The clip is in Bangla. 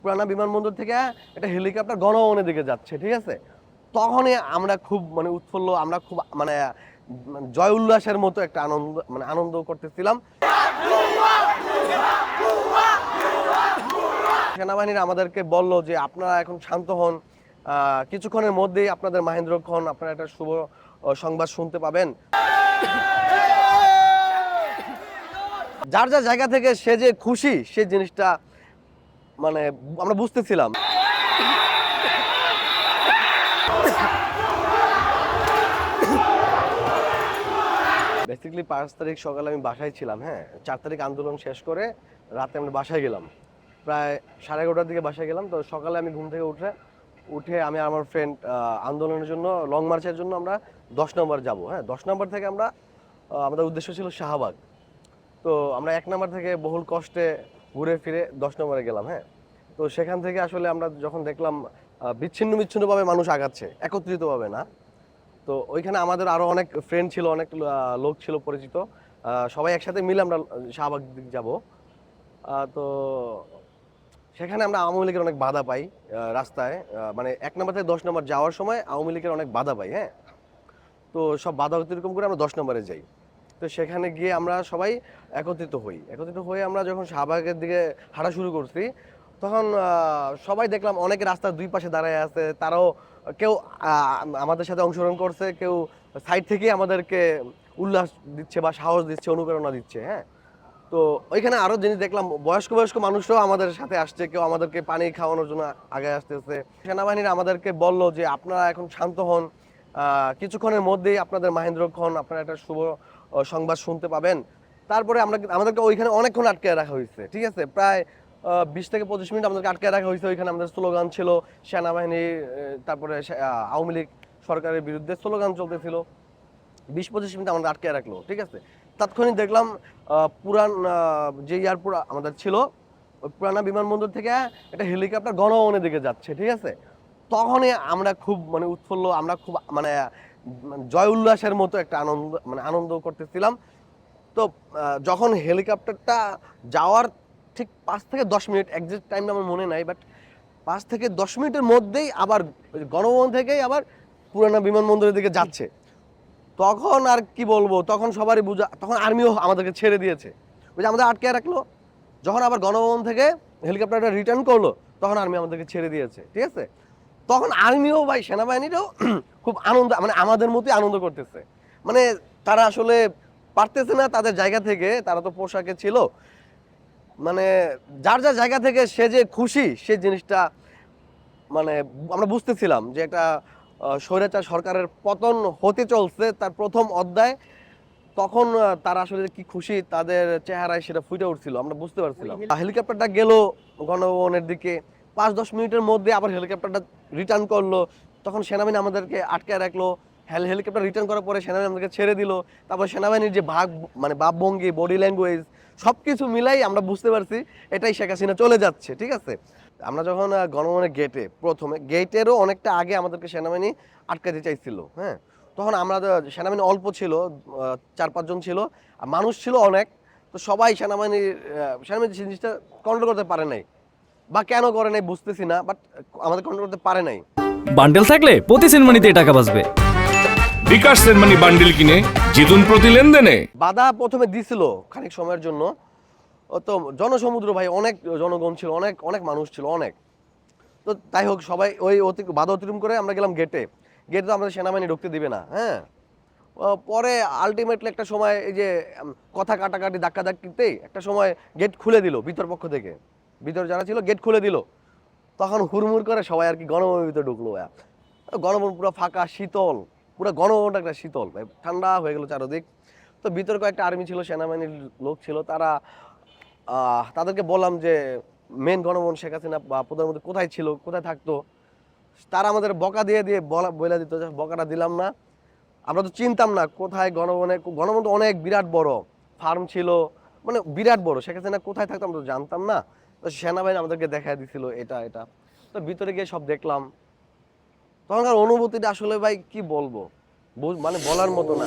পুরানা বিমানবন্দর থেকে একটা হেলিকপ্টার গণভবনের দিকে যাচ্ছে, ঠিক আছে। তখনই আমরা খুব উৎফুল্ল, আমরা খুব জয় উল্লাসের মতো একটা আনন্দ করতেছিলাম। সেনাবাহিনীরা আমাদেরকে বলল যে আপনারা এখন শান্ত হন, কিছুক্ষণের মধ্যেই আপনাদের মাহেন্দ্রক্ষণ আপনারা একটা শুভ সংবাদ শুনতে পাবেন। যার যার জায়গা থেকে সে যে খুশি সে জিনিসটা আমরা বুঝতেছিলাম। বেসিক্যালি 5 তারিখ সকালে আমি বাসায় ছিলাম, হ্যাঁ। 4 তারিখ আন্দোলন শেষ করে রাতে আমরা বাসায় গেলাম, প্রায় 11:30টার দিকে বাসায় গেলাম। তো সকালে আমি ঘুম থেকে উঠে আমি আমার ফ্রেন্ড আন্দোলনের জন্য লং মার্চের জন্য আমরা 10 নম্বর যাব, হ্যাঁ। 10 নম্বর থেকে আমাদের উদ্দেশ্য ছিল শাহবাগ। তো আমরা 1 নম্বর থেকে বহুল কষ্টে ঘুরে ফিরে 10 নম্বরে গেলাম, হ্যাঁ। তো সেখান থেকে আসলে আমরা যখন দেখলাম বিচ্ছিন্নভাবে মানুষ আগাচ্ছে, একত্রিতভাবে না। তো ওইখানে আমাদের আরো অনেক ফ্রেন্ড ছিল, অনেক লোক ছিল পরিচিত, সবাই একসাথে মিলে আমরা শাহবাগ দিক যাব। তো সেখানে আমরা আওয়ামী লীগের অনেক বাধা পাই রাস্তায়, 1 নম্বর থেকে 10 নম্বর যাওয়ার সময় আওয়ামী লীগের অনেক বাধা পাই, হ্যাঁ। তো সব বাধা অতিক্রম করে আমরা 10 নম্বরে যাই। তো সেখানে গিয়ে আমরা সবাই একত্রিত হয়ে আমরা যখন শাহবাগের দিকে হাঁটা শুরু করছি, তখন সবাই দেখলাম অনেকে রাস্তার দুই পাশে দাঁড়ায় আছে। তারাও কেউ আমাদের সাথে অংশগ্রহণ করছে, কেউ সাইড থেকে আমাদেরকে উল্লাস দিচ্ছে বা সাহস দিচ্ছে, অনুপ্রেরণা দিচ্ছে, হ্যাঁ। তো ওইখানে আরো জিনিস দেখলাম, বয়স্ক মানুষরাও আমাদের সাথে আসছে, কেউ আমাদেরকে পানি খাওয়ানোর জন্য আগে আসতেছে। সেনাবাহিনীরা আমাদেরকে বলল যে আপনারা এখন শান্ত হন, কিছুক্ষণের মধ্যেই আপনাদের মাহেন্দ্রক্ষণ আপনারা একটা শুভ সংবাদ শুনতে পাবেন। তারপরে আমাদেরকে ওইখানে অনেকক্ষণ আটকে রাখা হয়েছে, ঠিক আছে। প্রায় 20 থেকে 25 মিনিট আমাদেরকে আটকে রাখা হয়েছে। ওইখানে আমাদের স্লোগান ছিল সেনাবাহিনী, তারপরে আওয়ামী লীগ সরকারের বিরুদ্ধে স্লোগান চলতেছিল। 20-25 মিনিট আমাদের আটকে রাখলো, ঠিক আছে। তাৎক্ষণিক দেখলাম পুরান যে এয়ারপোর্ট আমাদের ছিল, ওই পুরানা বিমানবন্দর থেকে একটা হেলিকপ্টার গণভবনের দিকে যাচ্ছে, ঠিক আছে। তখনই আমরা খুব উৎফুল্ল, আমরা খুব জয় উল্লাসের মতো একটা আনন্দ করতেছিলাম। তো যখন হেলিকপ্টারটা যাওয়ার ঠিক 5 থেকে 10 মিনিট, এক্সাক্ট টাইমটা আমার মনে নাই, বাট 5 থেকে 10 মিনিটের মধ্যেই আবার গণভবন থেকেই আবার পুরানা বিমানবন্দরের দিকে যাচ্ছে। তখন আর কি বলবো, তখন সবারই তখন আর্মিও আমাদেরকে ছেড়ে দিয়েছে। ওই যে আমাদের আটকে রাখলো, যখন আবার গণভবন থেকে হেলিকপ্টারটা রিটার্ন করলো, তখন আর্মি আমাদেরকে ছেড়ে দিয়েছে, ঠিক আছে। তখন আর্মিও ভাই, সেনাবাহিনীরাও খুব আনন্দ, আমাদের মতোই আনন্দ করতেছে। তারা আসলে পারতেছে না তাদের জায়গা থেকে, তারা তো পোশাকে ছিল, যার যার জায়গা থেকে সে যে খুশি সে জিনিসটা আমরা বুঝতেছিলাম যে একটা স্বৈরাচার সরকারের পতন হতে চলছে, তার প্রথম অধ্যায়। তখন তারা আসলে কি খুশি তাদের চেহারায় সেটা ফুটে উঠছিল, আমরা বুঝতে পারছিলাম। হেলিকপ্টারটা গেল গণভবনের দিকে, 5-10 মিনিটের মধ্যে আবার হেলিকপ্টারটা রিটার্ন করলো। তখন সেনাবাহিনী আমাদেরকে আটকে রাখলো। হেলিকপ্টার রিটার্ন করার পরে সেনাবাহিনী আমাদেরকে ছেড়ে দিল। তারপর সেনাবাহিনীর যে ভাবভঙ্গি, বডি ল্যাঙ্গুয়েজ সবকিছু মিলাই আমরা বুঝতে পারছি এটাই শেখ হাসিনা চলে যাচ্ছে, ঠিক আছে। আমরা যখন গণভবনের প্রথমে গেটেরও অনেকটা আগে আমাদেরকে সেনাবাহিনী আটকাতে চাইছিল, হ্যাঁ। তখন আমরা সেনাবাহিনী অল্প ছিল, 4-5 জন ছিল, আর মানুষ ছিল অনেক। তো সবাই সেনাবাহিনী জিনিসটা কন্ট্রোল করতে পারে নাই, বা কেন করে নাই বুঝতেছি না, বাট আমাদের কন্ট্রোল করতে পারে নাই। বান্ডেল থাকলে প্রতি সেনমানিতে টাকা বাঁচবে। বিকাশ সেনমানি বান্ডেল কিনে জিতুন প্রতি লেনদেনে। বাধা প্রথমে দিছিল খানিক সময়ের জন্য। তো জনসমুদ্র ভাই, অনেক জনগণ ছিল, অনেক মানুষ ছিল, অনেক। তো তাই হোক, সবাই ওই বাধা অতিক্রম করে আমরা গেলাম গেটে তো আমাদের সেনাবাহিনী ঢুকতে দিবে না, হ্যাঁ। পরে আলটিমেটলি একটা সময় এই যে কথা কাটাকাটি ধাক্কাধাক্কিতেই একটা সময় গেট খুলে দিল ভিতর পক্ষ থেকে, ভিতর যারা ছিল গেট খুলে দিল। তখন হুড়মুড় করে সবাই আর কি গণভবনের ভিতরে ঢুকলো। গণভবন পুরো ফাঁকা, শীতল, পুরো গণভবনটা একটা শীতল, ঠান্ডা হয়ে গেল চারদিক। তো ভিতরে কয়েকটা আর্মি ছিল, সেনাবাহিনীর লোক ছিল, তাদেরকে বললাম যে মেন গণভবন শেখ হাসিনা বা প্রধানমন্ত্রী কোথায় ছিল, কোথায় থাকতো। তারা আমাদের বকা দিয়ে বলে দিত, বকাটা দিলাম না। আমরা তো চিনতাম না কোথায় গণভবন তো অনেক বিরাট বড় ফার্ম ছিল, বিরাট বড়। শেখ হাসিনা কোথায় থাকতো আমরা তো জানতাম না। তো সেনাবাহিনী আমাদেরকে দেখায় দিছিল এটা। তো ভিতরে গিয়ে সব দেখলাম। তখনকার অনুভূতিটা আসলে ভাই কি বলবো, বলার মতো না।